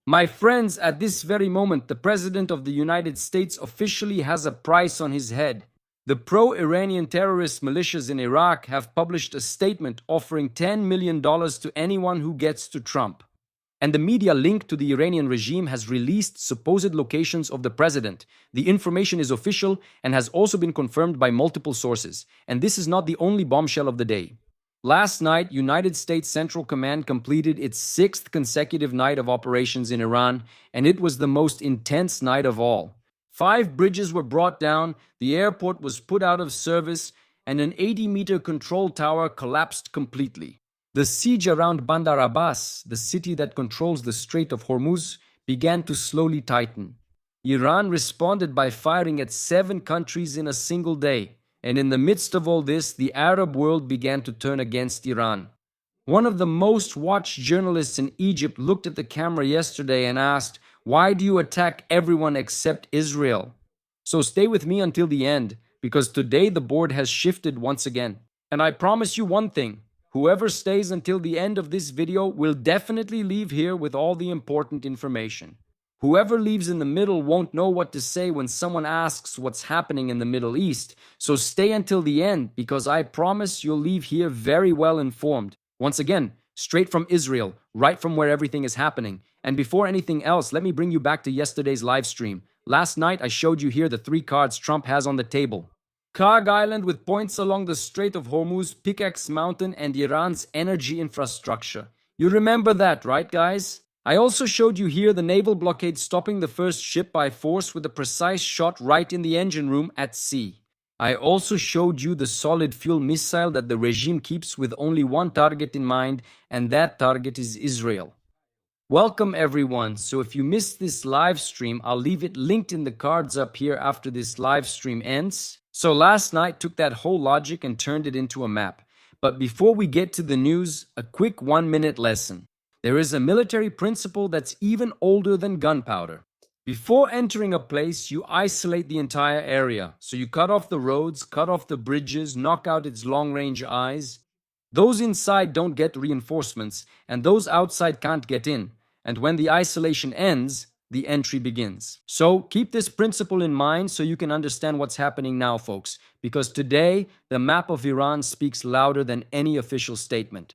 My friends, at this very moment, the President of the United States officially has a price on his head. The pro-Iranian terrorist militias in Iraq have published a statement offering $10 million to anyone who gets to Trump. And the media linked to the Iranian regime has released supposed locations of the president. The information is official and has also been confirmed by multiple sources. And this is not the only bombshell of the day. Last night, United States Central Command completed its 6th consecutive night of operations in Iran, and it was the most intense night of all. 5 bridges were brought down, the airport was put out of service, and an 80-meter control tower collapsed completely. The siege around Bandar Abbas, the city that controls the Strait of Hormuz, began to slowly tighten. Iran responded by firing at 7 countries in a single day. And in the midst of all this, the Arab world began to turn against Iran. One of the most watched journalists in Egypt looked at the camera yesterday and asked, "Why do you attack everyone except Israel?" So stay with me until the end, because today the board has shifted once again. And I promise you one thing, whoever stays until the end of this video will definitely leave here with all the important information. Whoever leaves in the middle won't know what to say when someone asks what's happening in the Middle East, so stay until the end because I promise you'll leave here very well informed. Once again, straight from Israel, right from where everything is happening. And before anything else, let me bring you back to yesterday's live stream. Last night, I showed you here the 3 cards Trump has on the table. Karg Island with points along the Strait of Hormuz, Pickaxe Mountain, and Iran's energy infrastructure. You remember that, right, guys? I also showed you here the naval blockade stopping the first ship by force with a precise shot right in the engine room at sea. I also showed you the solid fuel missile that the regime keeps with only one target in mind, and that target is Israel. Welcome everyone. So if you missed this live stream, I'll leave it linked in the cards up here after this live stream ends. So last night took that whole logic and turned it into a map. But before we get to the news, a quick 1-minute lesson. There is a military principle that's even older than gunpowder. Before entering a place, you isolate the entire area. So you cut off the roads, cut off the bridges, knock out its long-range eyes. Those inside don't get reinforcements, and those outside can't get in. And when the isolation ends, the entry begins. So keep this principle in mind so you can understand what's happening now, folks. Because today, the map of Iran speaks louder than any official statement.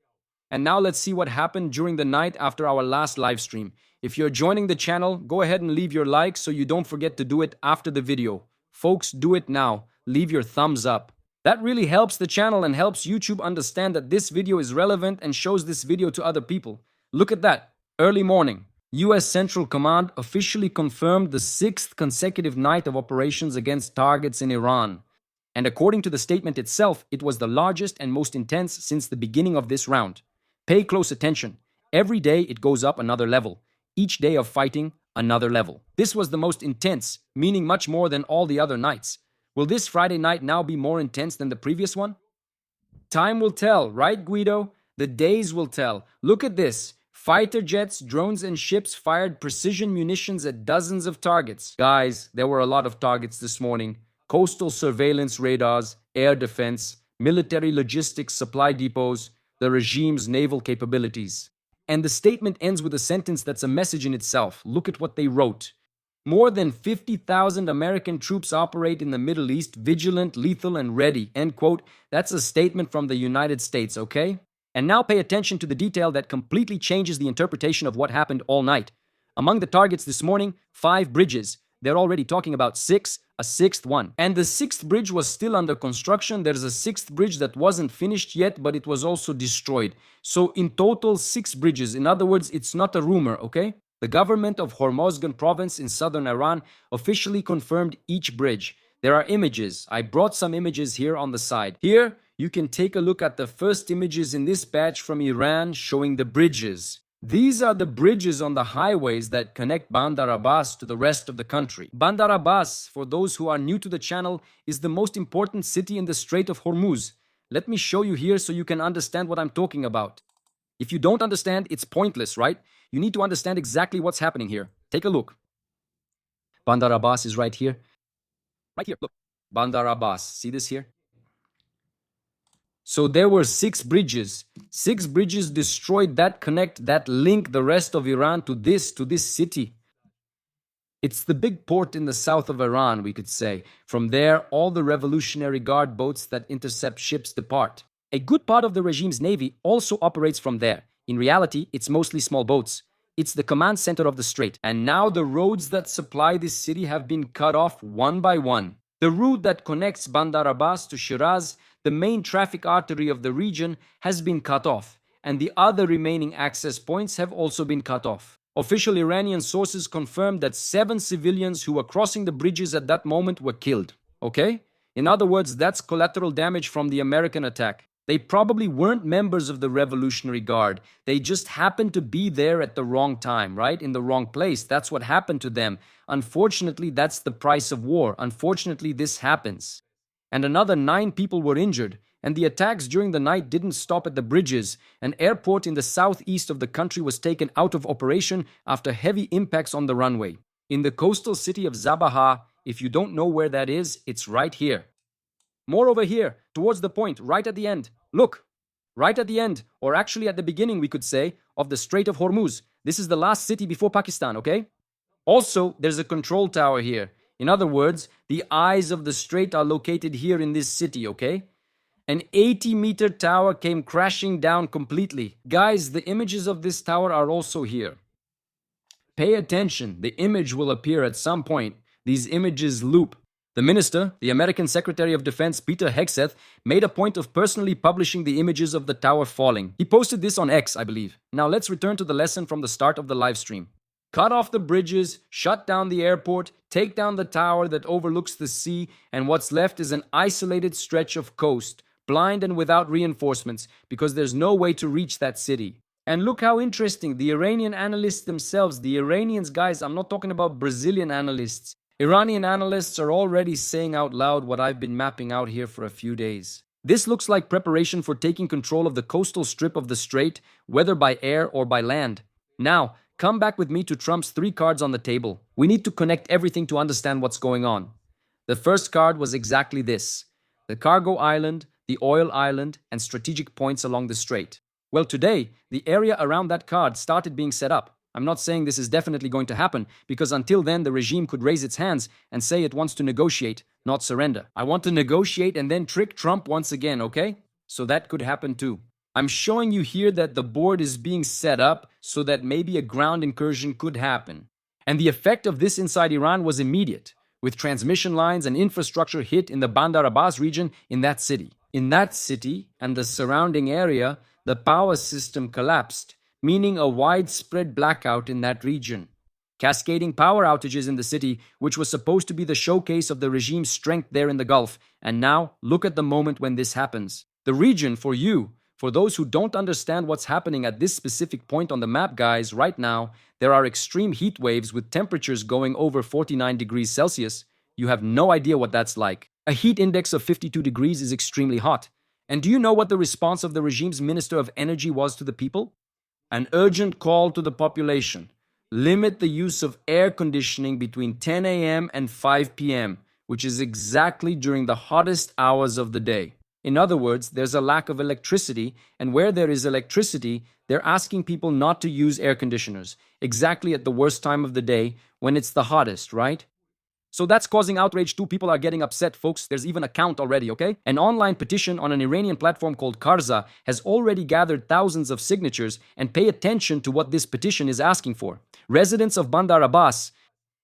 And now let's see what happened during the night after our last live stream. If you're joining the channel, go ahead and leave your like so you don't forget to do it after the video. Folks, do it now. Leave your thumbs up. That really helps the channel and helps YouTube understand that this video is relevant and shows this video to other people. Look at that. Early morning. US Central Command officially confirmed the 6th consecutive night of operations against targets in Iran. And according to the statement itself, it was the largest and most intense since the beginning of this round. Pay close attention. Every day it goes up another level. Each day of fighting, another level. This was the most intense, meaning much more than all the other nights. Will this Friday night now be more intense than the previous one? Time will tell, right, Guido? The days will tell. Look at this. Fighter jets, drones, and ships fired precision munitions at dozens of targets. Guys, there were a lot of targets this morning. Coastal surveillance radars, air defense, military logistics supply depots, the regime's naval capabilities. And the statement ends with a sentence that's a message in itself. Look at what they wrote. More than 50,000 American troops operate in the Middle East, vigilant, lethal, and ready. End quote. That's a statement from the United States, okay? And now pay attention to the detail that completely changes the interpretation of what happened all night. Among the targets this morning, 5 bridges. They're already talking about 6, a 6th one. And the 6th bridge was still under construction. There's a 6th bridge that wasn't finished yet, but it was also destroyed. So in total, 6 bridges. In other words, it's not a rumor, okay? The government of Hormozgan province in southern Iran officially confirmed each bridge. There are images. I brought some images here on the side. Here, you can take a look at the first images in this batch from Iran showing the bridges. These are the bridges on the highways that connect Bandar Abbas to the rest of the country. Bandar Abbas, for those who are new to the channel, is the most important city in the Strait of Hormuz. Let me show you here so you can understand what I'm talking about. If you don't understand, it's pointless, right? You need to understand exactly what's happening here. Take a look. Bandar Abbas is right here. Right here, look. Bandar Abbas. See this here? So there were six bridges. Six bridges destroyed that connect, that link the rest of Iran to this city. It's the big port in the south of Iran, we could say. From there, all the Revolutionary Guard boats that intercept ships depart. A good part of the regime's navy also operates from there. In reality, it's mostly small boats. It's the command center of the strait. And now the roads that supply this city have been cut off one by one. The route that connects Bandar Abbas to Shiraz, the main traffic artery of the region, has been cut off. And the other remaining access points have also been cut off. Official Iranian sources confirmed that 7 civilians who were crossing the bridges at that moment were killed. Okay? In other words, that's collateral damage from the American attack. They probably weren't members of the Revolutionary Guard. They just happened to be there at the wrong time, right? In the wrong place. That's what happened to them. Unfortunately, that's the price of war. Unfortunately, this happens. And another 9 people were injured. And the attacks during the night didn't stop at the bridges. An airport in the southeast of the country was taken out of operation after heavy impacts on the runway. In the coastal city of Zabaha, if you don't know where that is, it's right here. More over here, towards the point, right at the end. Look, right at the end, or actually at the beginning, we could say, of the Strait of Hormuz. This is the last city before Pakistan, okay? Also, there's a control tower here. In other words, the eyes of the strait are located here in this city, okay? An 80-meter tower came crashing down completely. Guys, the images of this tower are also here. Pay attention, the image will appear at some point. These images loop. The minister, the American Secretary of Defense Peter Hegseth, made a point of personally publishing the images of the tower falling. He posted this on X, I believe. Now let's return to the lesson from the start of the live stream. Cut off the bridges, shut down the airport, take down the tower that overlooks the sea, and what's left is an isolated stretch of coast, blind and without reinforcements, because there's no way to reach that city. And look how interesting, the Iranian analysts themselves, the Iranians, guys, I'm not talking about Brazilian analysts. Iranian analysts are already saying out loud what I've been mapping out here for a few days. This looks like preparation for taking control of the coastal strip of the strait, whether by air or by land. Now, come back with me to Trump's 3 cards on the table. We need to connect everything to understand what's going on. The first card was exactly this: the cargo island, the oil island, and strategic points along the strait. Well, today, the area around that card started being set up. I'm not saying this is definitely going to happen, because until then the regime could raise its hands and say it wants to negotiate, not surrender. I want to negotiate and then trick Trump once again, okay? So that could happen too. I'm showing you here that the board is being set up so that maybe a ground incursion could happen. And the effect of this inside Iran was immediate, with transmission lines and infrastructure hit in the Bandar Abbas region in that city. In that city and the surrounding area, the power system collapsed, meaning a widespread blackout in that region. Cascading power outages in the city, which was supposed to be the showcase of the regime's strength there in the Gulf. And now, look at the moment when this happens. The region, for you, for those who don't understand what's happening at this specific point on the map, guys, right now, there are extreme heat waves with temperatures going over 49 degrees Celsius. You have no idea what that's like. A heat index of 52 degrees is extremely hot. And do you know what the response of the regime's Minister of Energy was to the people? An urgent call to the population. Limit the use of air conditioning between 10 a.m. and 5 p.m., which is exactly during the hottest hours of the day. In other words, there's a lack of electricity, and where there is electricity, they're asking people not to use air conditioners, exactly at the worst time of the day, when it's the hottest, right? So that's causing outrage too. People are getting upset, folks. There's even a count already, okay? An online petition on an Iranian platform called Karza has already gathered thousands of signatures, and pay attention to what this petition is asking for. Residents of Bandar Abbas,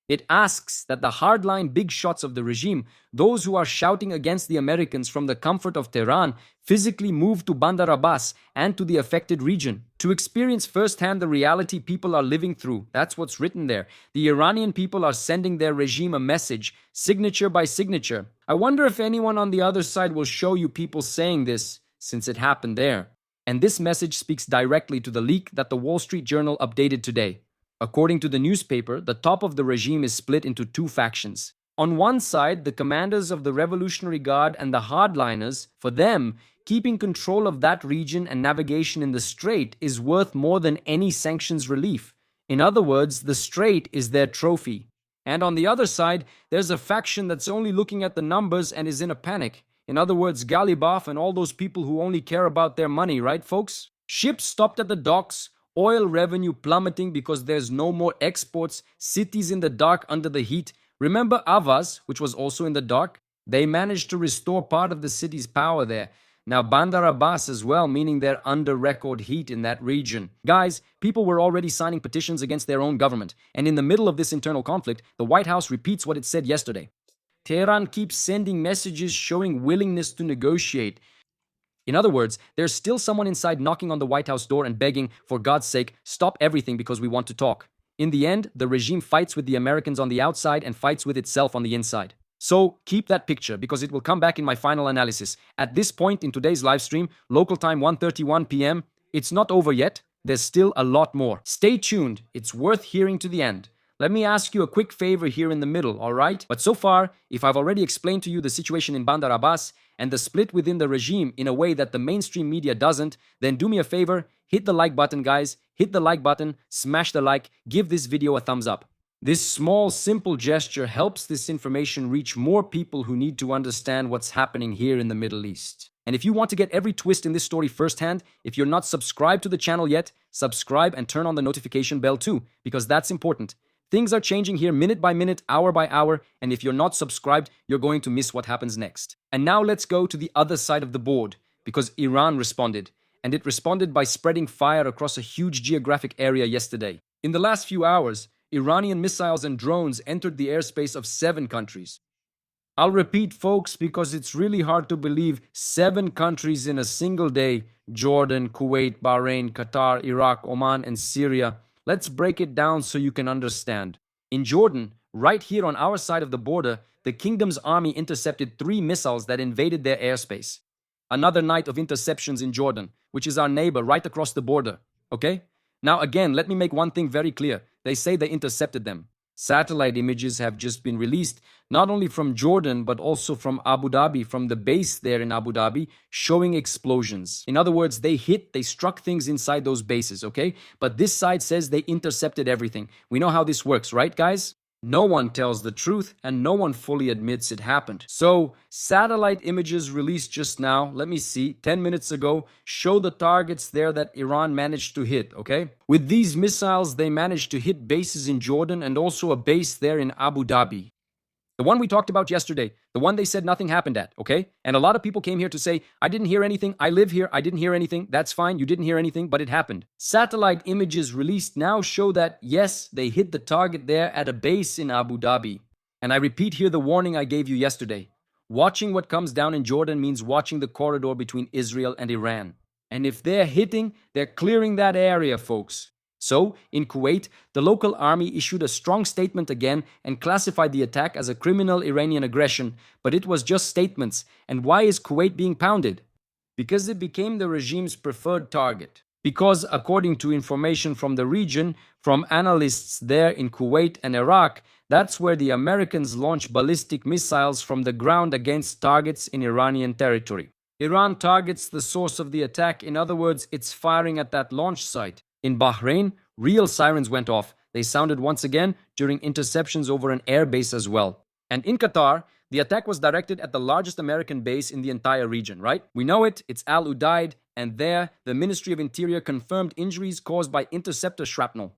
it asks that the hardline big shots of the regime, those who are shouting against the Americans from the comfort of Tehran, physically move to Bandar Abbas and to the affected region to experience firsthand the reality people are living through. That's what's written there. The Iranian people are sending their regime a message, signature by signature. I wonder if anyone on the other side will show you people saying this, since it happened there. And this message speaks directly to the leak that the Wall Street Journal updated today. According to the newspaper, the top of the regime is split into 2 factions. On one side, the commanders of the Revolutionary Guard and the hardliners, for them, keeping control of that region and navigation in the strait is worth more than any sanctions relief. In other words, the strait is their trophy. And on the other side, there's a faction that's only looking at the numbers and is in a panic. In other words, Galibaf and all those people who only care about their money, right, folks? Ships stopped at the docks, oil revenue plummeting because there's no more exports, cities in the dark under the heat. Remember Avaz, which was also in the dark? They managed to restore part of the city's power there. Now Bandar Abbas as well, meaning they're under record heat in that region. Guys, people were already signing petitions against their own government. And in the middle of this internal conflict, the White House repeats what it said yesterday. Tehran keeps sending messages showing willingness to negotiate. In other words, there's still someone inside knocking on the White House door and begging, for God's sake, stop everything because we want to talk. In the end, the regime fights with the Americans on the outside and fights with itself on the inside. So keep that picture because it will come back in my final analysis. At this point in today's live stream, local time 1:31 p.m., it's not over yet. There's still a lot more. Stay tuned. It's worth hearing to the end. Let me ask you a quick favor here in the middle, alright? But so far, if I've already explained to you the situation in Bandar Abbas and the split within the regime in a way that the mainstream media doesn't, then do me a favor, hit the like button, guys. Hit the like button, smash the like, give this video a thumbs up. This small, simple gesture helps this information reach more people who need to understand what's happening here in the Middle East. And if you want to get every twist in this story firsthand, if you're not subscribed to the channel yet, subscribe and turn on the notification bell too, because that's important. Things are changing here minute by minute, hour by hour, and if you're not subscribed, you're going to miss what happens next. And now let's go to the other side of the board, because Iran responded, and it responded by spreading fire across a huge geographic area yesterday. In the last few hours, Iranian missiles and drones entered the airspace of 7 countries. I'll repeat, folks, because it's really hard to believe 7 countries in a single day: Jordan, Kuwait, Bahrain, Qatar, Iraq, Oman, and Syria. Let's break it down so you can understand. In Jordan, right here on our side of the border, the kingdom's army intercepted 3 missiles that invaded their airspace. Another night of interceptions in Jordan, which is our neighbor right across the border. Okay? Now again, let me make one thing very clear. They say they intercepted them. Satellite images have just been released, not only from Jordan, but also from Abu Dhabi, from the base there in Abu Dhabi, showing explosions. In other words, they struck things inside those bases, okay? But this side says they intercepted everything. We know how this works, right, guys? No one tells the truth, and no one fully admits it happened. So, satellite images released just now, let me see, 10 minutes ago, show the targets there that Iran managed to hit, okay? With these missiles, they managed to hit bases in Jordan and also a base there in Abu Dhabi. The one we talked about yesterday, the one they said nothing happened at, okay? And a lot of people came here to say, I didn't hear anything, I live here, I didn't hear anything, that's fine, you didn't hear anything, but it happened. Satellite images released now show that, yes, they hit the target there at a base in Abu Dhabi. And I repeat here the warning I gave you yesterday. Watching what comes down in Jordan means watching the corridor between Israel and Iran. And if they're hitting, they're clearing that area, folks. So, in Kuwait, the local army issued a strong statement again and classified the attack as a criminal Iranian aggression, but it was just statements. And why is Kuwait being pounded? Because it became the regime's preferred target. Because, according to information from the region, from analysts there in Kuwait and Iraq, that's where the Americans launch ballistic missiles from the ground against targets in Iranian territory. Iran targets the source of the attack, in other words, it's firing at that launch site. In Bahrain, real sirens went off. They sounded once again during interceptions over an air base as well. And in Qatar, the attack was directed at the largest American base in the entire region, right? We know it, it's Al Udeid, and there, the Ministry of Interior confirmed injuries caused by interceptor shrapnel.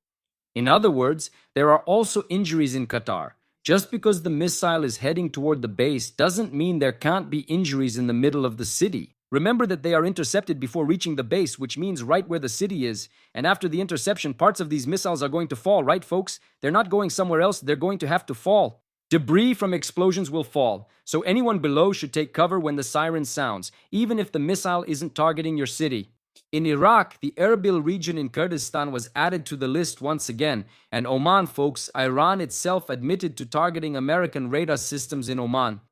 In other words, there are also injuries in Qatar. Just because the missile is heading toward the base doesn't mean there can't be injuries in the middle of the city. Remember that they are intercepted before reaching the base, which means right where the city is. And after the interception, parts of these missiles are going to fall, right, folks? They're not going somewhere else, they're going to have to fall. Debris from explosions will fall, so anyone below should take cover when the siren sounds, even if the missile isn't targeting your city. In Iraq, the Erbil region in Kurdistan was added to the list once again. And Oman, folks, Iran itself admitted to targeting American radar systems in Oman.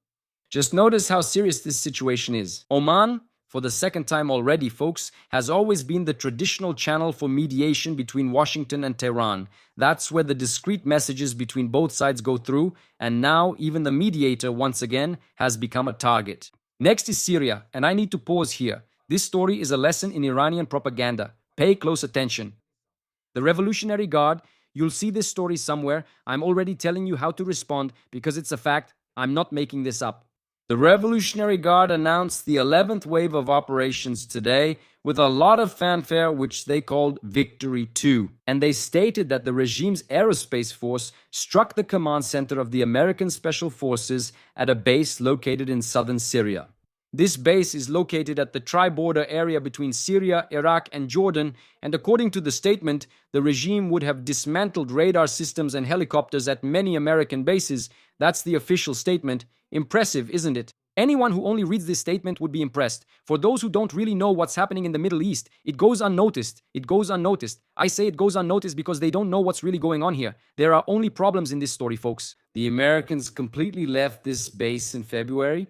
Just notice how serious this situation is. Oman, for the second time already, folks, has always been the traditional channel for mediation between Washington and Tehran. That's where the discreet messages between both sides go through, and now even the mediator, once again, has become a target. Next is Syria, and I need to pause here. This story is a lesson in Iranian propaganda. Pay close attention. The Revolutionary Guard, you'll see this story somewhere. I'm already telling you how to respond because it's a fact. I'm not making this up. The Revolutionary Guard announced the 11th wave of operations today with a lot of fanfare, which they called Victory 2. And they stated that the regime's aerospace force struck the command center of the American Special Forces at a base located in southern Syria. This base is located at the tri-border area between Syria, Iraq, and Jordan, and according to the statement, the regime would have dismantled radar systems and helicopters at many American bases. That's the official statement. Impressive, isn't it? Anyone who only reads this statement would be impressed. For those who don't really know what's happening in the Middle East, it goes unnoticed. It goes unnoticed. I say it goes unnoticed because they don't know what's really going on here. There are only problems in this story, folks. The Americans completely left this base in February.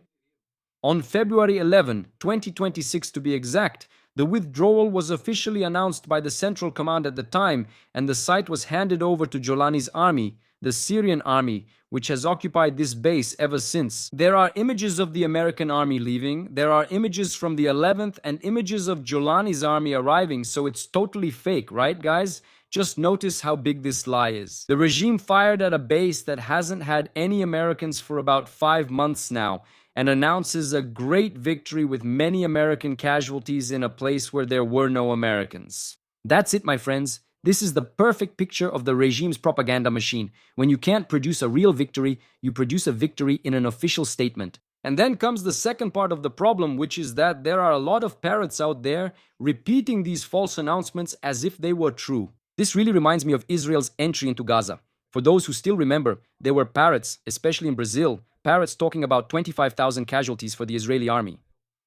On February 11, 2026 to be exact, the withdrawal was officially announced by the Central Command at the time, and the site was handed over to Jolani's army, the Syrian army, which has occupied this base ever since. There are images of the American army leaving, there are images from the 11th, and images of Jolani's army arriving, so it's totally fake, right, guys? Just notice how big this lie is. The regime fired at a base that hasn't had any Americans for about 5 months now, and announces a great victory with many American casualties in a place where there were no Americans. That's it, my friends. This is the perfect picture of the regime's propaganda machine. When you can't produce a real victory, you produce a victory in an official statement. And then comes the second part of the problem, which is that there are a lot of parrots out there repeating these false announcements as if they were true. This really reminds me of Israel's entry into Gaza. For those who still remember, there were parrots, especially in Brazil, parrots talking about 25,000 casualties for the Israeli army.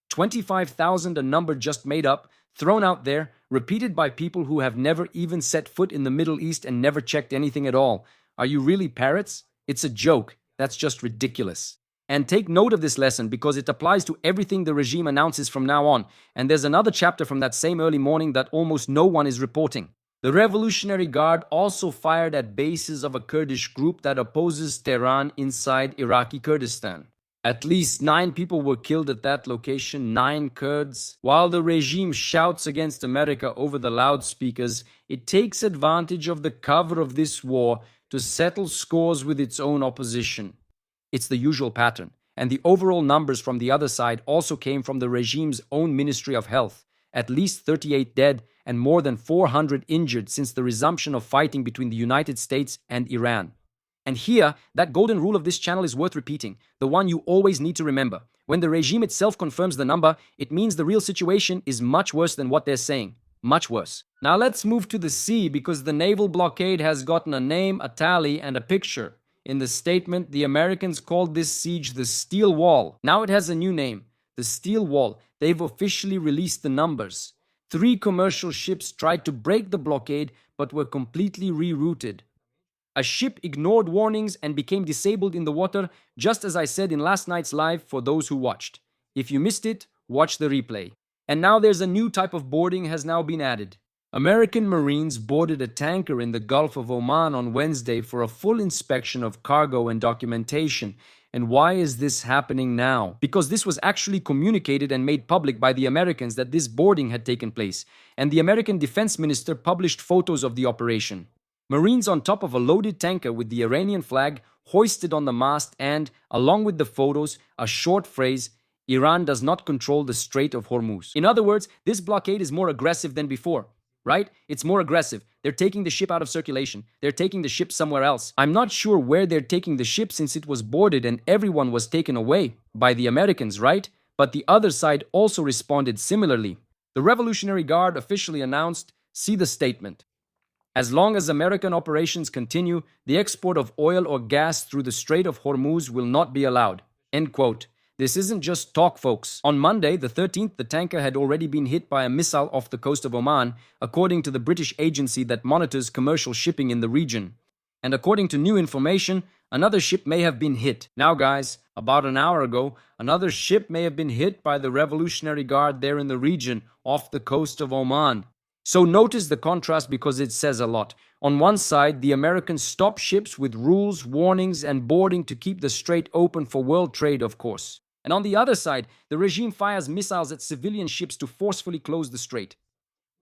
25,000, a number just made up, thrown out there, repeated by people who have never even set foot in the Middle East and never checked anything at all. Are you really parrots? It's a joke. That's just ridiculous. And take note of this lesson because it applies to everything the regime announces from now on. And there's another chapter from that same early morning that almost no one is reporting. The Revolutionary Guard also fired at bases of a Kurdish group that opposes Tehran inside Iraqi Kurdistan. At least 9 people were killed at that location, 9 Kurds. While the regime shouts against America over the loudspeakers, it takes advantage of the cover of this war to settle scores with its own opposition. It's the usual pattern, and the overall numbers from the other side also came from the regime's own Ministry of Health. At least 38 dead and more than 400 injured since the resumption of fighting between the United States and Iran. And here, that golden rule of this channel is worth repeating, the one you always need to remember. When the regime itself confirms the number, it means the real situation is much worse than what they're saying. Much worse. Now let's move to the sea because the naval blockade has gotten a name, a tally, and a picture. In the statement, the Americans called this siege the Steel Wall. Now it has a new name, the Steel Wall. They've officially released the numbers. 3 commercial ships tried to break the blockade but were completely rerouted. A ship ignored warnings and became disabled in the water, just as I said in last night's live for those who watched. If you missed it, watch the replay. And now there's a new type of boarding has now been added. American Marines boarded a tanker in the Gulf of Oman on Wednesday for a full inspection of cargo and documentation. And why is this happening now? Because this was actually communicated and made public by the Americans that this boarding had taken place, and the American Defense Minister published photos of the operation. Marines on top of a loaded tanker with the Iranian flag hoisted on the mast and, along with the photos, a short phrase, "Iran does not control the Strait of Hormuz." In other words, this blockade is more aggressive than before. Right? It's more aggressive. They're taking the ship out of circulation. They're taking the ship somewhere else. I'm not sure where they're taking the ship since it was boarded and everyone was taken away by the Americans, right? But the other side also responded similarly. The Revolutionary Guard officially announced, see the statement. As long as American operations continue, the export of oil or gas through the Strait of Hormuz will not be allowed. End quote. This isn't just talk, folks. On Monday, the 13th, the tanker had already been hit by a missile off the coast of Oman, according to the British agency that monitors commercial shipping in the region. And according to new information, another ship may have been hit. Now, guys, about an hour ago, another ship may have been hit by the Revolutionary Guard there in the region, off the coast of Oman. So notice the contrast because it says a lot. On one side, the Americans stop ships with rules, warnings, and boarding to keep the strait open for world trade, of course. And on the other side, the regime fires missiles at civilian ships to forcefully close the strait.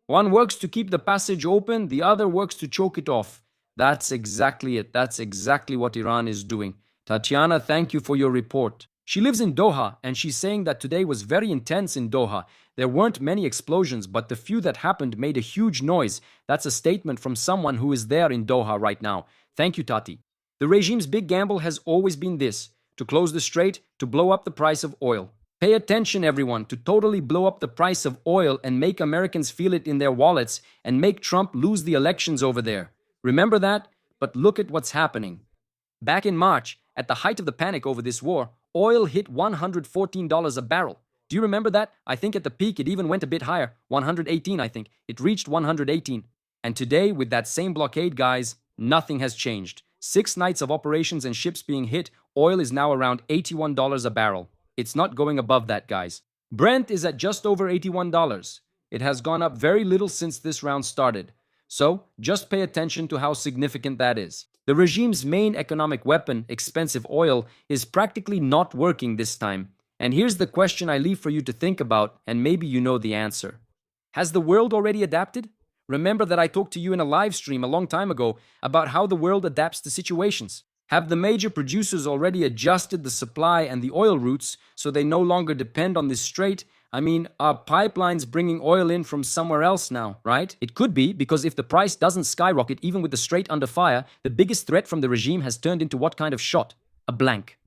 One works to keep the passage open, the other works to choke it off. That's exactly it. That's exactly what Iran is doing. Tatiana, thank you for your report. She lives in Doha, and she's saying that today was very intense in Doha. There weren't many explosions, but the few that happened made a huge noise. That's a statement from someone who is there in Doha right now. Thank you, Tati. The regime's big gamble has always been this: to close the strait, to blow up the price of oil. Pay attention, everyone, to totally blow up the price of oil and make Americans feel it in their wallets and make Trump lose the elections over there. Remember that? But look at what's happening. Back in March, at the height of the panic over this war, oil hit $114 a barrel. Do you remember that? I think at the peak it even went a bit higher, 118 I think. It reached 118. And today, with that same blockade, guys, nothing has changed. 6 nights of operations and ships being hit, oil is now around $81 a barrel. It's not going above that, guys. Brent is at just over $81. It has gone up very little since this round started. So, just pay attention to how significant that is. The regime's main economic weapon, expensive oil, is practically not working this time. And here's the question I leave for you to think about, and maybe you know the answer. Has the world already adapted? Remember that I talked to you in a live stream a long time ago about how the world adapts to situations. Have the major producers already adjusted the supply and the oil routes so they no longer depend on this strait? I mean, are pipelines bringing oil in from somewhere else now, right? It could be, because if the price doesn't skyrocket even with the strait under fire, the biggest threat from the regime has turned into what kind of shot? A blank.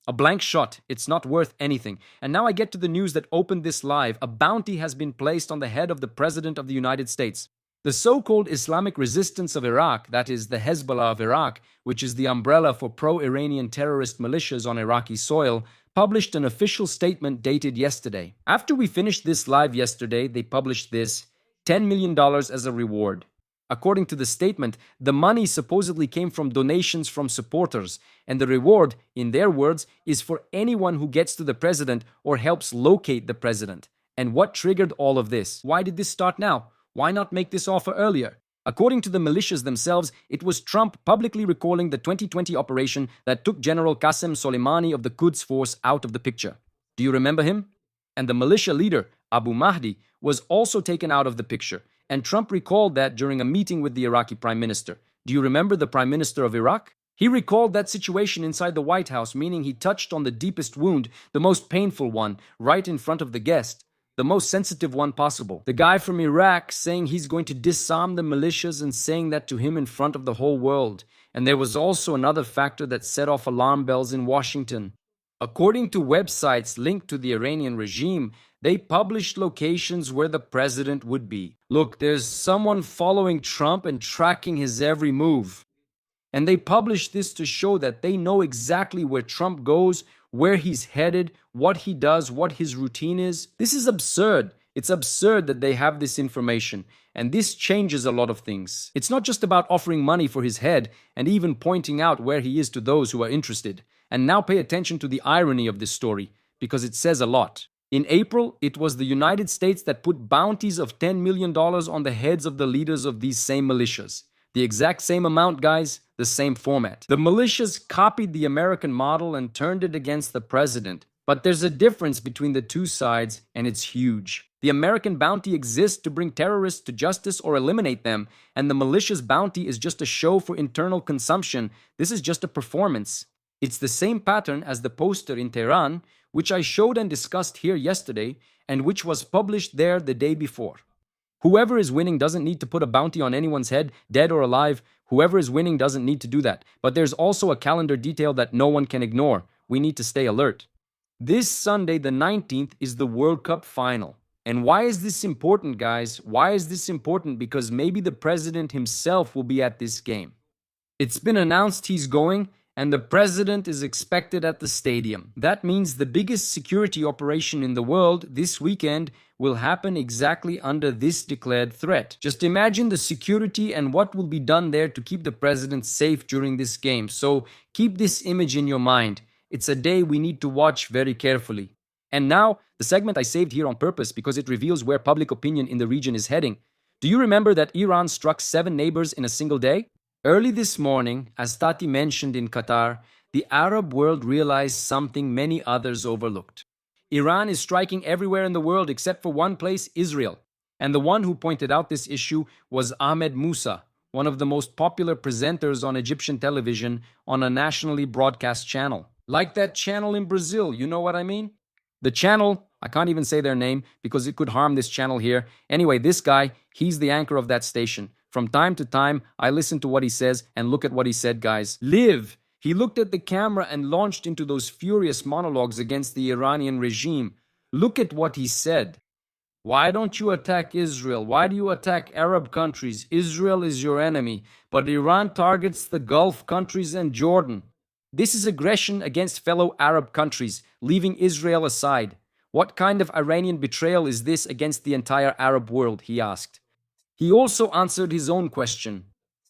A blank shot. It's not worth anything. And now I get to the news that opened this live. A bounty has been placed on the head of the President of the United States. The so-called Islamic resistance of Iraq, that is the Hezbollah of Iraq, which is the umbrella for pro-Iranian terrorist militias on Iraqi soil, published an official statement dated yesterday. After we finished this live yesterday, they published this: $10 million as a reward. According to the statement, the money supposedly came from donations from supporters, and the reward, in their words, is for anyone who gets to the president or helps locate the president. And what triggered all of this? Why did this start now? Why not make this offer earlier? According to the militias themselves, it was Trump publicly recalling the 2020 operation that took General Qasem Soleimani of the Quds Force out of the picture. Do you remember him? And the militia leader, Abu Mahdi, was also taken out of the picture, and Trump recalled that during a meeting with the Iraqi Prime Minister. Do you remember the Prime Minister of Iraq? He recalled that situation inside the White House, meaning he touched on the deepest wound, the most painful one, right in front of the guest. The most sensitive one possible. The guy from Iraq saying he's going to disarm the militias and saying that to him in front of the whole world. And there was also another factor that set off alarm bells in Washington. According to websites linked to the Iranian regime, they published locations where the president would be. Look, there's someone following Trump and tracking his every move. And they published this to show that they know exactly where Trump goes, where he's headed, what he does, what his routine is. This is absurd. It's absurd that they have this information, and this changes a lot of things. It's not just about offering money for his head and even pointing out where he is to those who are interested. And now pay attention to the irony of this story, because it says a lot. In April, it was the United States that put bounties of $10 million on the heads of the leaders of these same militias. The exact same amount, guys, the same format. The militias copied the American model and turned it against the president. But there's a difference between the two sides, and it's huge. The American bounty exists to bring terrorists to justice or eliminate them, and the militias' bounty is just a show for internal consumption. This is just a performance. It's the same pattern as the poster in Tehran, which I showed and discussed here yesterday, and which was published there the day before. Whoever is winning doesn't need to put a bounty on anyone's head, dead or alive. Whoever is winning doesn't need to do that. But there's also a calendar detail that no one can ignore. We need to stay alert. This Sunday, the 19th, is the World Cup final. And why is this important, guys? Why is this important? Because maybe the president himself will be at this game. It's been announced he's going, and the president is expected at the stadium. That means the biggest security operation in the world this weekend will happen exactly under this declared threat. Just imagine the security and what will be done there to keep the president safe during this game. So keep this image in your mind. It's a day we need to watch very carefully. And now, the segment I saved here on purpose because it reveals where public opinion in the region is heading. Do you remember that Iran struck 7 neighbors in a single day? Early this morning, as Tati mentioned in Qatar, the Arab world realized something many others overlooked. Iran is striking everywhere in the world except for one place, Israel. And the one who pointed out this issue was Ahmed Musa, one of the most popular presenters on Egyptian television on a nationally broadcast channel. Like that channel in Brazil, you know what I mean? The channel, I can't even say their name because it could harm this channel here. Anyway, this guy, he's the anchor of that station. From time to time, I listen to what he says and look at what he said, guys. Live! He looked at the camera and launched into those furious monologues against the Iranian regime. Look at what he said. Why don't you attack Israel? Why do you attack Arab countries? Israel is your enemy, but Iran targets the Gulf countries and Jordan. This is aggression against fellow Arab countries, leaving Israel aside. What kind of Iranian betrayal is this against the entire Arab world? He asked. He also answered his own question.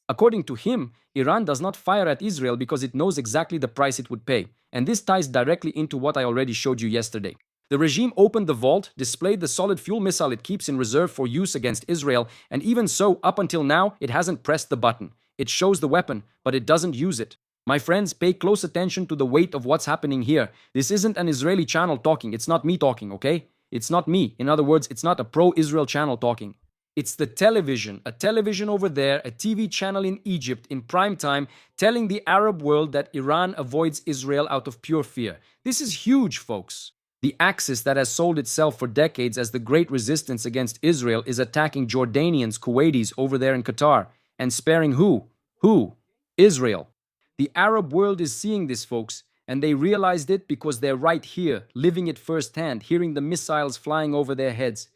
According to him, Iran does not fire at Israel because it knows exactly the price it would pay, and this ties directly into what I already showed you yesterday. The regime opened the vault, displayed the solid fuel missile it keeps in reserve for use against Israel, and even so, up until now, it hasn't pressed the button. It shows the weapon, but it doesn't use it. My friends, pay close attention to the weight of what's happening here. This isn't an Israeli channel talking. It's not me talking, okay? It's not me. In other words, it's not a pro-Israel channel talking. It's the television, a television over there, a TV channel in Egypt in prime time, telling the Arab world that Iran avoids Israel out of pure fear. This is huge, folks. The axis that has sold itself for decades as the great resistance against Israel is attacking Jordanians, Kuwaitis over there in Qatar. And sparing who? Who? Israel. The Arab world is seeing this, folks, and they realized it because they're right here, living it firsthand, hearing the missiles flying over their heads.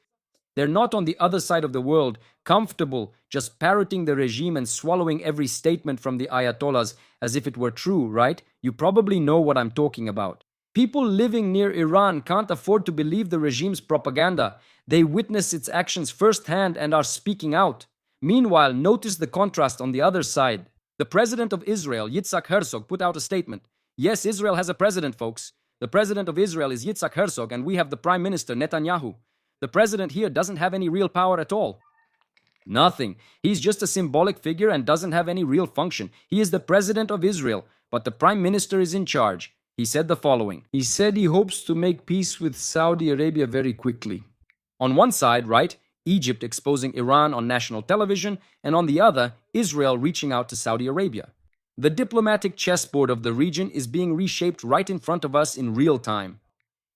They're not on the other side of the world, comfortable, just parroting the regime and swallowing every statement from the Ayatollahs as if it were true, right? You probably know what I'm talking about. People living near Iran can't afford to believe the regime's propaganda. They witness its actions firsthand and are speaking out. Meanwhile, notice the contrast on the other side. The president of Israel, Yitzhak Herzog, put out a statement. Yes, Israel has a president, folks. The president of Israel is Yitzhak Herzog, and we have the prime minister, Netanyahu. The president here doesn't have any real power at all. Nothing. He's just a symbolic figure and doesn't have any real function. He is the president of Israel, but the prime minister is in charge. He said the following. He said he hopes to make peace with Saudi Arabia very quickly. On one side, right, Egypt exposing Iran on national television, and on the other, Israel reaching out to Saudi Arabia. The diplomatic chessboard of the region is being reshaped right in front of us in real time.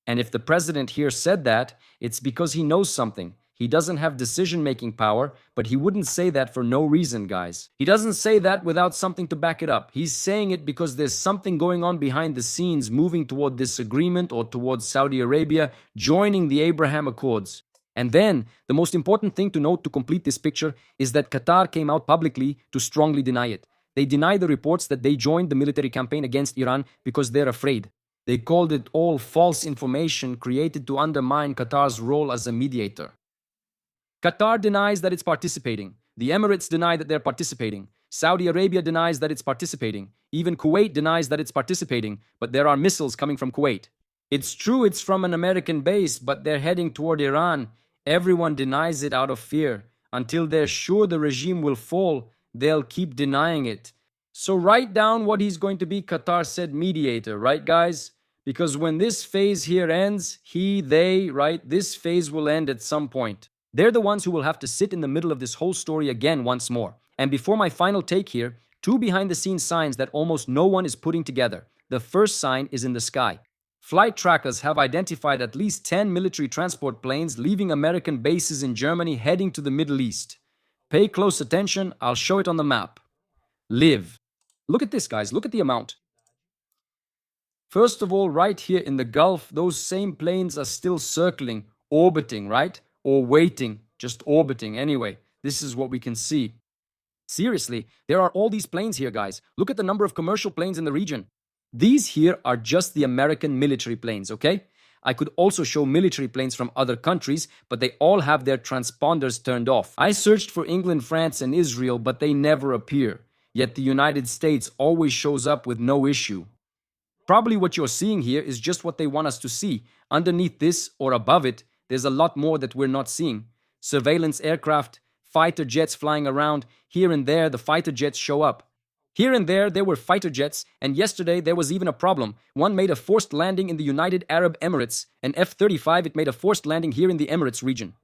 And if the president here said that, it's because he knows something. He doesn't have decision-making power, but he wouldn't say that for no reason, guys. He doesn't say that without something to back it up. He's saying it because there's something going on behind the scenes moving toward this agreement or towards Saudi Arabia joining the Abraham Accords. And then, the most important thing to note to complete this picture is that Qatar came out publicly to strongly deny it. They deny the reports that they joined the military campaign against Iran because they're afraid. They called it all false information created to undermine Qatar's role as a mediator. Qatar denies that it's participating. The Emirates deny that they're participating. Saudi Arabia denies that it's participating. Even Kuwait denies that it's participating, but there are missiles coming from Kuwait. It's true it's from an American base, but they're heading toward Iran. Everyone denies it out of fear. Until they're sure the regime will fall, they'll keep denying it. So write down what he's going to be, Qatar said mediator, right guys? Because when this phase here ends, they, right, this phase will end at some point. They're the ones who will have to sit in the middle of this whole story again once more. And before my final take here, two behind-the-scenes signs that almost no one is putting together. The first sign is in the sky. Flight trackers have identified at least 10 military transport planes leaving American bases in Germany heading to the Middle East. Pay close attention, I'll show it on the map. Live. Look at this, guys, look at the amount. First of all, right here in the Gulf, those same planes are still circling, orbiting, right? Or waiting, just orbiting anyway. This is what we can see. Seriously, there are all these planes here, guys. Look at the number of commercial planes in the region. These here are just the American military planes, okay? I could also show military planes from other countries, but they all have their transponders turned off. I searched for England, France, and Israel, but they never appear. Yet the United States always shows up with no issue. Probably what you're seeing here is just what they want us to see. Underneath this, or above it, there's a lot more that we're not seeing. Surveillance aircraft, fighter jets flying around. Here and there, the fighter jets show up. Here and there were fighter jets, and yesterday there was even a problem. One made a forced landing in the United Arab Emirates. An F-35, it made a forced landing here in the Emirates region.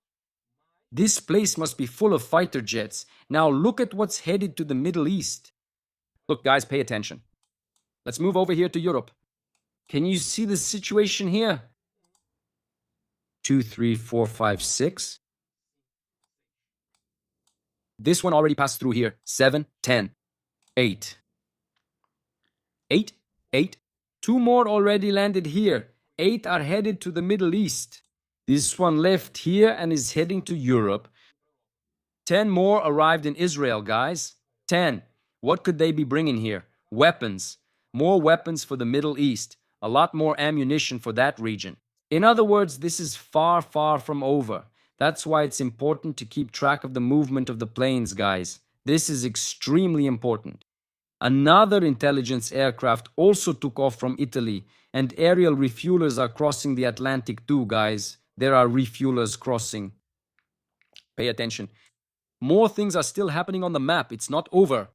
This place must be full of fighter jets. Now look at what's headed to the Middle East. Look, guys, pay attention. Let's move over here to Europe. Can you see the situation here? 2, 3, 4, 5, 6. This one already passed through here. 7, 10, 8. 8, 8. 2 more already landed here. 8 are headed to the Middle East. This one left here and is heading to Europe. 10 more arrived in Israel, guys. 10. What could they be bringing here? Weapons. More weapons for the Middle East. A lot more ammunition for that region. In other words, this is far, far from over. That's why it's important to keep track of the movement of the planes, guys. This is extremely important. Another intelligence aircraft also took off from Italy, and aerial refuelers are crossing the Atlantic too, guys. There are refuelers crossing. Pay attention. More things are still happening on the map. It's not over.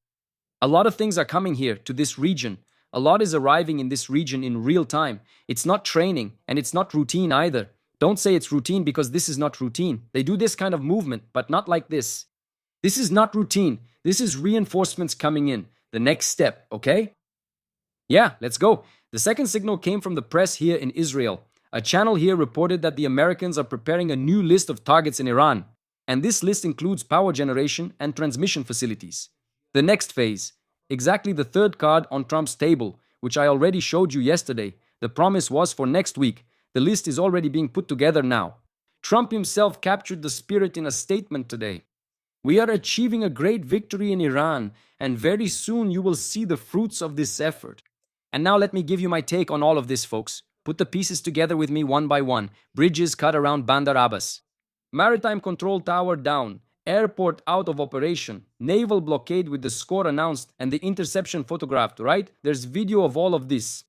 A lot of things are coming here to this region. A lot is arriving in this region in real time. It's not training, and it's not routine either. Don't say it's routine because this is not routine. They do this kind of movement, but not like this. This is not routine. This is reinforcements coming in. The next step, okay? Yeah, let's go. The second signal came from the press here in Israel. A channel here reported that the Americans are preparing a new list of targets in Iran. And this list includes power generation and transmission facilities. The next phase. Exactly the third card on Trump's table, which I already showed you yesterday. The promise was for next week. The list is already being put together now. Trump himself captured the spirit in a statement today. We are achieving a great victory in Iran, and very soon you will see the fruits of this effort. And now let me give you my take on all of this, folks. Put the pieces together with me one by one. Bridges cut around Bandar Abbas. Maritime control tower down. Airport out of operation. Naval blockade with the score announced and the interception photographed, right? There's video of all of this.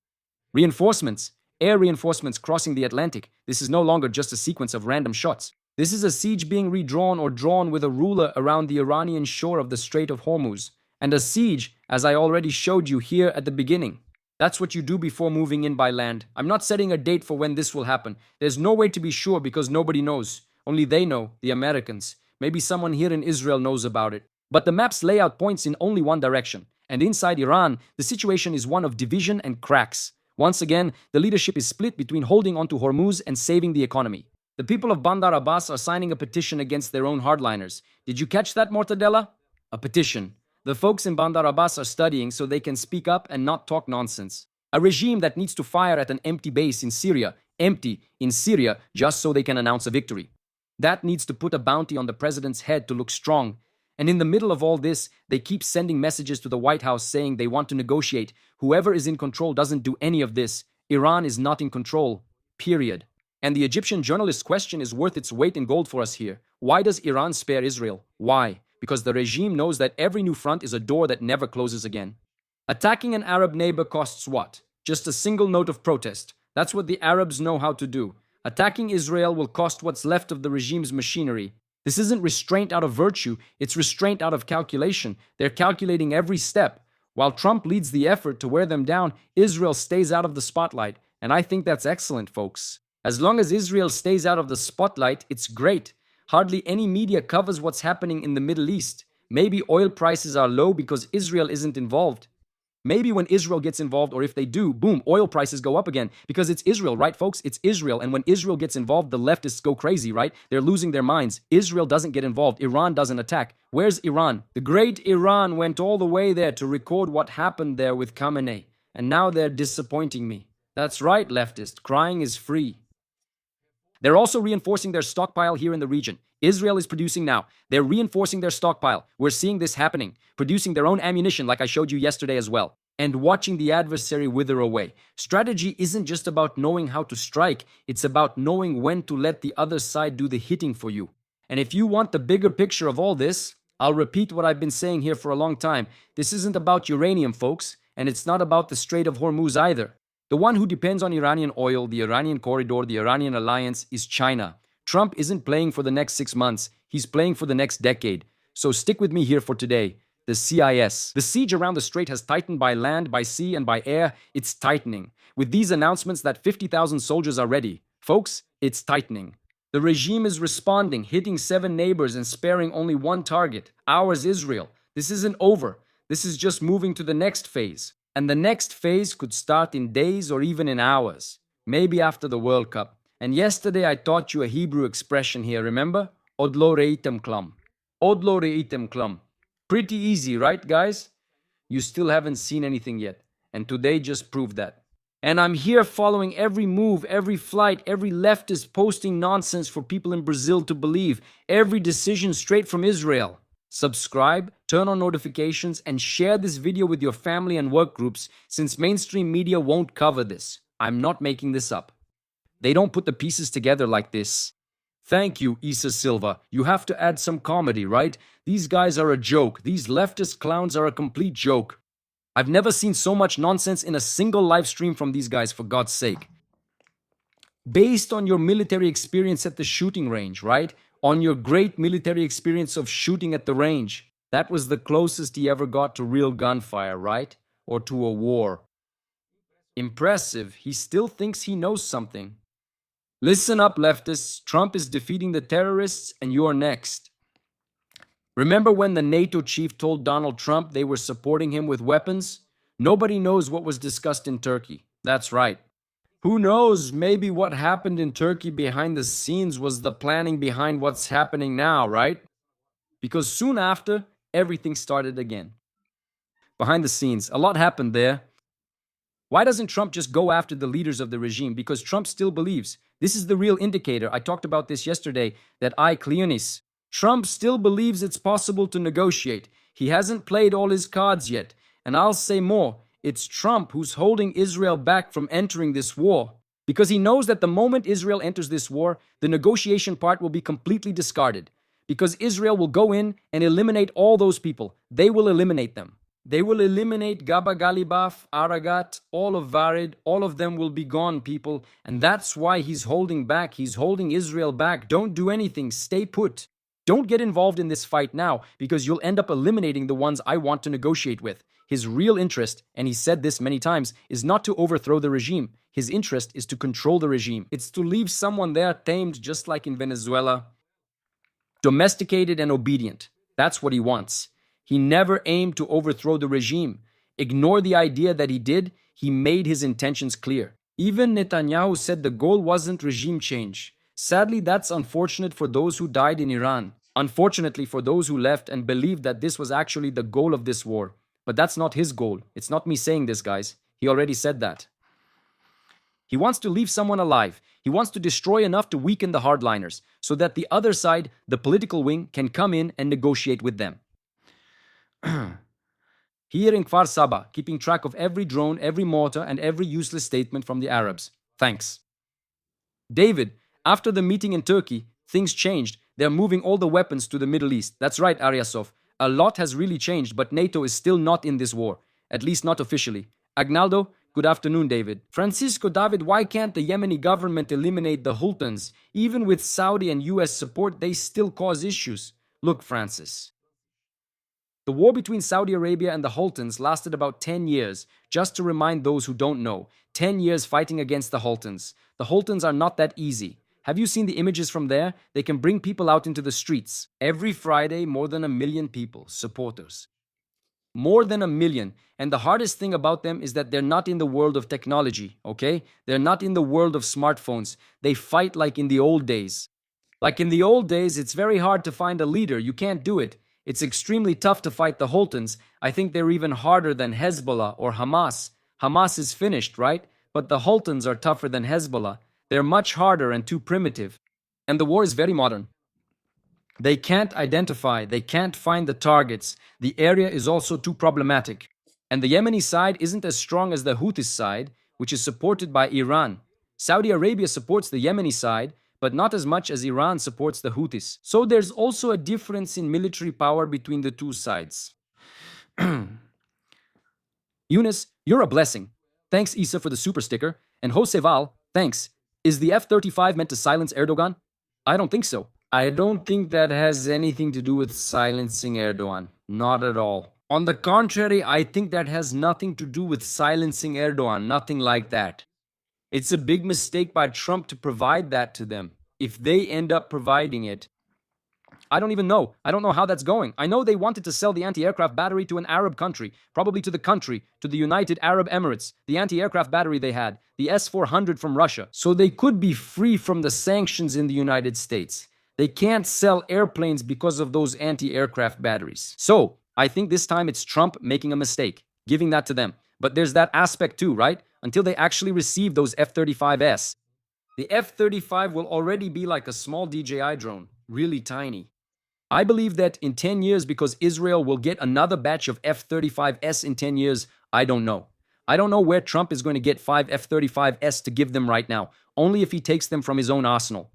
Reinforcements. Air reinforcements crossing the Atlantic. This is no longer just a sequence of random shots. This is a siege being redrawn or drawn with a ruler around the Iranian shore of the Strait of Hormuz. And a siege, as I already showed you here at the beginning. That's what you do before moving in by land. I'm not setting a date for when this will happen. There's no way to be sure because nobody knows. Only they know, the Americans. Maybe someone here in Israel knows about it. But the map's layout points in only one direction. And inside Iran, the situation is one of division and cracks. Once again, the leadership is split between holding onto Hormuz and saving the economy. The people of Bandar Abbas are signing a petition against their own hardliners. Did you catch that, Mortadella? A petition. The folks in Bandar Abbas are studying so they can speak up and not talk nonsense. A regime that needs to fire at an empty base in Syria, just so they can announce a victory. That needs to put a bounty on the president's head to look strong. And in the middle of all this, they keep sending messages to the White House saying they want to negotiate. Whoever is in control doesn't do any of this. Iran is not in control. Period. And the Egyptian journalist's question is worth its weight in gold for us here. Why does Iran spare Israel? Why? Because the regime knows that every new front is a door that never closes again. Attacking an Arab neighbor costs what? Just a single note of protest. That's what the Arabs know how to do. Attacking Israel will cost what's left of the regime's machinery. This isn't restraint out of virtue, it's restraint out of calculation. They're calculating every step. While Trump leads the effort to wear them down, Israel stays out of the spotlight. And I think that's excellent, folks. As long as Israel stays out of the spotlight, it's great. Hardly any media covers what's happening in the Middle East. Maybe oil prices are low because Israel isn't involved. Maybe when Israel gets involved, or if they do, boom, oil prices go up again. Because it's Israel, right, folks? It's Israel. And when Israel gets involved, the leftists go crazy, right? They're losing their minds. Israel doesn't get involved. Iran doesn't attack. Where's Iran? The great Iran went all the way there to record what happened there with Khamenei. And now they're disappointing me. That's right, leftist. Crying is free. They're also reinforcing their stockpile here in the region. Israel is producing now. They're reinforcing their stockpile. We're seeing this happening. Producing their own ammunition like I showed you yesterday as well. And watching the adversary wither away. Strategy isn't just about knowing how to strike. It's about knowing when to let the other side do the hitting for you. And if you want the bigger picture of all this, I'll repeat what I've been saying here for a long time. This isn't about uranium, folks. And it's not about the Strait of Hormuz either. The one who depends on Iranian oil, the Iranian corridor, the Iranian alliance is China. Trump isn't playing for the next 6 months. He's playing for the next decade. So stick with me here for today. The CIS. The siege around the strait has tightened by land, by sea, and by air. It's tightening. With these announcements that 50,000 soldiers are ready. Folks, it's tightening. The regime is responding, hitting 7 neighbors and sparing only one target. Ours, Israel. This isn't over. This is just moving to the next phase. And the next phase could start in days or even in hours, maybe after the World Cup. And yesterday I taught you a Hebrew expression here, remember? Odlo reitem klam. Odlo reitem klam. Pretty easy, right, guys? You still haven't seen anything yet. And today just proved that. And I'm here following every move, every flight, every leftist posting nonsense for people in Brazil to believe, every decision straight from Israel. Subscribe, turn on notifications, and share this video with your family and work groups since mainstream media won't cover this. I'm not making this up. They don't put the pieces together like this. Thank you, Issa Silva. You have to add some comedy, right? These guys are a joke. These leftist clowns are a complete joke. I've never seen so much nonsense in a single live stream from these guys, for God's sake. Based on your military experience at the shooting range, right? On your great military experience of shooting at the range. That was the closest he ever got to real gunfire, right? Or to a war. Impressive. He still thinks he knows something. Listen up, leftists. Trump is defeating the terrorists and you're next. Remember when the NATO chief told Donald Trump they were supporting him with weapons? Nobody knows what was discussed in Turkey. That's right. Who knows, maybe what happened in Turkey behind the scenes was the planning behind what's happening now, right? Because soon after, everything started again. Behind the scenes, a lot happened there. Why doesn't Trump just go after the leaders of the regime? Because Trump still believes. This is the real indicator. I talked about this yesterday, that Cleonis. Trump still believes it's possible to negotiate. He hasn't played all his cards yet. And I'll say more. It's Trump who's holding Israel back from entering this war. Because he knows that the moment Israel enters this war, the negotiation part will be completely discarded. Because Israel will go in and eliminate all those people. They will eliminate them. They will eliminate Gaba Galibaf, Aragat, all of Varid, all of them will be gone, people. And that's why he's holding back. He's holding Israel back. Don't do anything. Stay put. Don't get involved in this fight now, because you'll end up eliminating the ones I want to negotiate with. His real interest, and he said this many times, is not to overthrow the regime. His interest is to control the regime. It's to leave someone there tamed, just like in Venezuela, domesticated and obedient. That's what he wants. He never aimed to overthrow the regime. Ignore the idea that he did. He made his intentions clear. Even Netanyahu said the goal wasn't regime change. Sadly, that's unfortunate for those who died in Iran. Unfortunately for those who left and believed that this was actually the goal of this war. But that's not his goal. It's not me saying this, guys. He already said that. He wants to leave someone alive. He wants to destroy enough to weaken the hardliners, so that the other side, the political wing, can come in and negotiate with them. Here in Kfar Saba, keeping track of every drone, every mortar, and every useless statement from the Arabs. Thanks. David, after the meeting in Turkey, things changed. They're moving all the weapons to the Middle East. That's right, Aryasov. A lot has really changed, but NATO is still not in this war. At least not officially. Agnaldo, good afternoon, David. Francisco, David, why can't the Yemeni government eliminate the Hultans? Even with Saudi and US support, they still cause issues. Look, Francis. The war between Saudi Arabia and the Hultans lasted about 10 years. Just to remind those who don't know, 10 years fighting against the Hultans. The Hultans are not that easy. Have you seen the images from there? They can bring people out into the streets. Every Friday, more than 1 million people, supporters. More than 1 million. And the hardest thing about them is that they're not in the world of technology, okay? They're not in the world of smartphones. They fight like in the old days. Like in the old days, it's very hard to find a leader. You can't do it. It's extremely tough to fight the Hultans. I think they're even harder than Hezbollah or Hamas. Hamas is finished, right? But the Hultans are tougher than Hezbollah. They're much harder and too primitive. And the war is very modern. They can't identify, they can't find the targets. The area is also too problematic. And the Yemeni side isn't as strong as the Houthis side, which is supported by Iran. Saudi Arabia supports the Yemeni side, but not as much as Iran supports the Houthis. So there's also a difference in military power between the two sides. Eunice, you're a blessing. Thanks, Issa, for the super sticker. And Joseval, thanks. Is the F-35 meant to silence Erdogan? I don't think so. I don't think that has anything to do with silencing Erdogan. Not at all. On the contrary, I think that has nothing to do with silencing Erdogan. Nothing like that. It's a big mistake by Trump to provide that to them. If they end up providing it, I don't even know. I don't know how that's going. I know they wanted to sell the anti-aircraft battery to an Arab country, probably to the United Arab Emirates, the anti-aircraft battery they had, the S-400 from Russia. So they could be free from the sanctions in the United States. They can't sell airplanes because of those anti-aircraft batteries. So I think this time it's Trump making a mistake, giving that to them. But there's that aspect too, right? Until they actually receive those F-35S. The F-35 will already be like a small DJI drone, really tiny. I believe that in 10 years, because Israel will get another batch of F-35S in 10 years, I don't know. I don't know where Trump is going to get 5 F-35S to give them right now, only if he takes them from his own arsenal.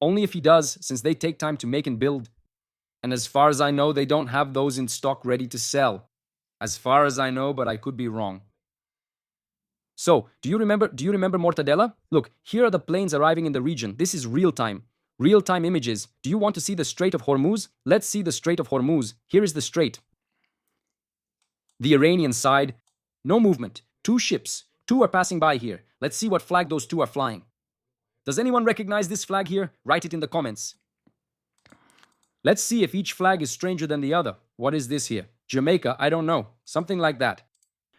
Only if he does, since they take time to make and build. And as far as I know, they don't have those in stock ready to sell. As far as I know, but I could be wrong. So, do you remember Mortadella? Look, here are the planes arriving in the region. This is real time. Real-time images. Do you want to see the Strait of Hormuz? Let's see the Strait of Hormuz. Here is the strait. The Iranian side. No movement. 2 ships. 2 are passing by here. Let's see what flag those 2 are flying. Does anyone recognize this flag here? Write it in the comments. Let's see if each flag is stranger than the other. What is this here? Jamaica? I don't know. Something like that.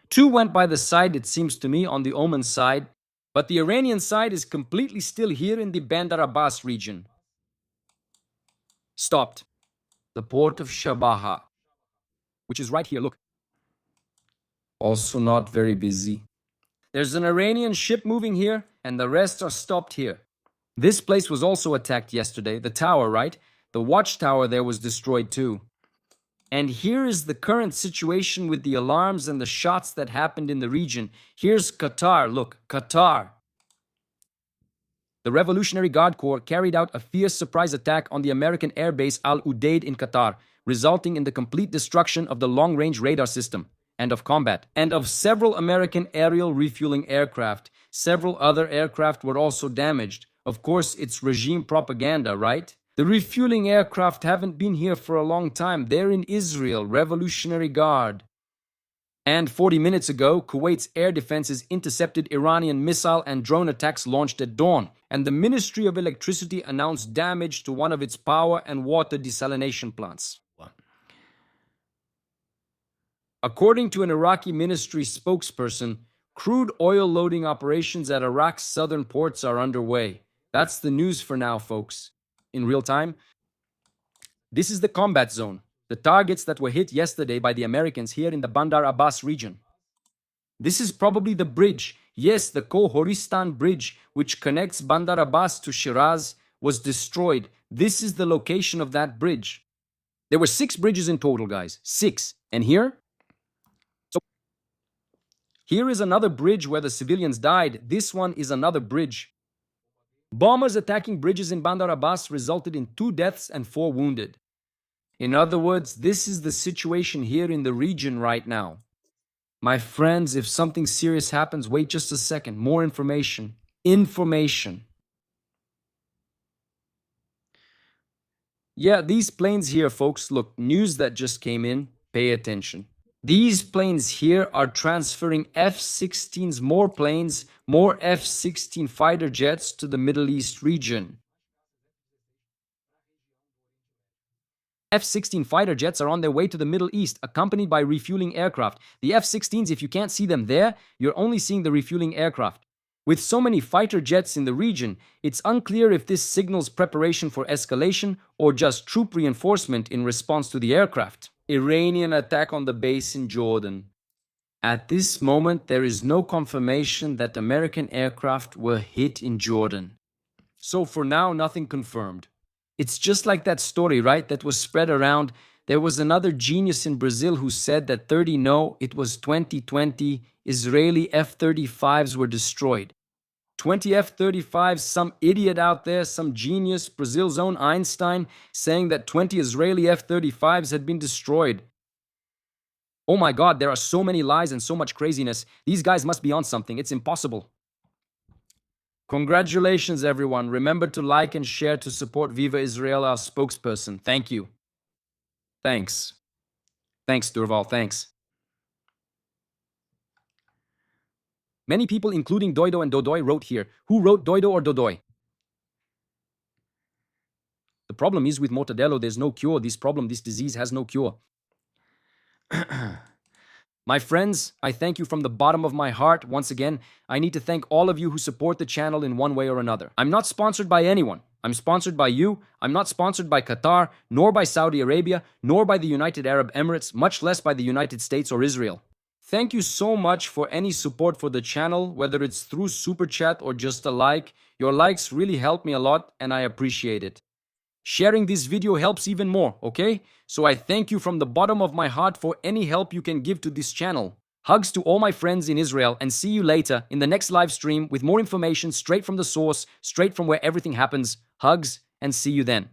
2 went by the side, it seems to me, on the Oman side. But the Iranian side is completely still here in the Bandar Abbas region. Stopped. The port of Shabaha, which is right here, look. Also not very busy. There's an Iranian ship moving here, and the rest are stopped here. This place was also attacked yesterday, the tower, right? The watchtower there was destroyed too. And here is the current situation with the alarms and the shots that happened in the region. Here's Qatar, look, Qatar. The Revolutionary Guard Corps carried out a fierce surprise attack on the American airbase Al Udeid in Qatar, resulting in the complete destruction of the long-range radar system and of combat, and of several American aerial refueling aircraft. Several other aircraft were also damaged. Of course, it's regime propaganda, right? The refueling aircraft haven't been here for a long time. They're in Israel, Revolutionary Guard. And 40 minutes ago, Kuwait's air defenses intercepted Iranian missile and drone attacks launched at dawn, and the Ministry of Electricity announced damage to one of its power and water desalination plants. According to an Iraqi ministry spokesperson, crude oil loading operations at Iraq's southern ports are underway. That's the news for now, folks. In real time, this is the combat zone. The targets that were hit yesterday by the Americans here in the Bandar Abbas region. This is probably the bridge. Yes, the Kohoristan bridge, which connects Bandar Abbas to Shiraz, was destroyed. This is the location of that bridge. There were 6 bridges in total, guys. 6. And here? So, here is another bridge where the civilians died. This one is another bridge. Bombers attacking bridges in Bandar Abbas resulted in 2 deaths and 4 wounded. In other words, this is the situation here in the region right now. My friends, if something serious happens, wait just a second. More information. Information. Yeah, these planes here, folks, look, news that just came in. Pay attention. These planes here are transferring F-16s, more planes, more F-16 fighter jets to the Middle East region. F-16 fighter jets are on their way to the Middle East, accompanied by refueling aircraft. The F-16s, if you can't see them there, you're only seeing the refueling aircraft. With so many fighter jets in the region, it's unclear if this signals preparation for escalation or just troop reinforcement in response to the aircraft. Iranian attack on the base in Jordan. At this moment, there is no confirmation that American aircraft were hit in Jordan. So for now, nothing confirmed. It's just like that story, right, that was spread around. There was another genius in Brazil who said that 30 no, it was 2020, Israeli F-35s were destroyed. 20 F-35s, some idiot out there, some genius, Brazil's own Einstein, saying that 20 Israeli F-35s had been destroyed. Oh my God, there are so many lies and so much craziness. These guys must be on something. It's impossible. Congratulations, everyone. Remember to like and share to support Viva Israel, our spokesperson. Thank you. Thanks. Thanks, Durval. Thanks. Many people, including Doido and Dodoi, wrote here. Who wrote Doido or Dodoi? The problem is with mortadelo, there's no cure. This disease has no cure. My friends, I thank you from the bottom of my heart. Once again, I need to thank all of you who support the channel in one way or another. I'm not sponsored by anyone. I'm sponsored by you. I'm not sponsored by Qatar, nor by Saudi Arabia, nor by the United Arab Emirates, much less by the United States or Israel. Thank you so much for any support for the channel, whether it's through Super Chat or just a like. Your likes really help me a lot and I appreciate it. Sharing this video helps even more, okay? So I thank you from the bottom of my heart for any help you can give to this channel. Hugs to all my friends in Israel and see you later in the next live stream with more information straight from the source, straight from where everything happens. Hugs and see you then.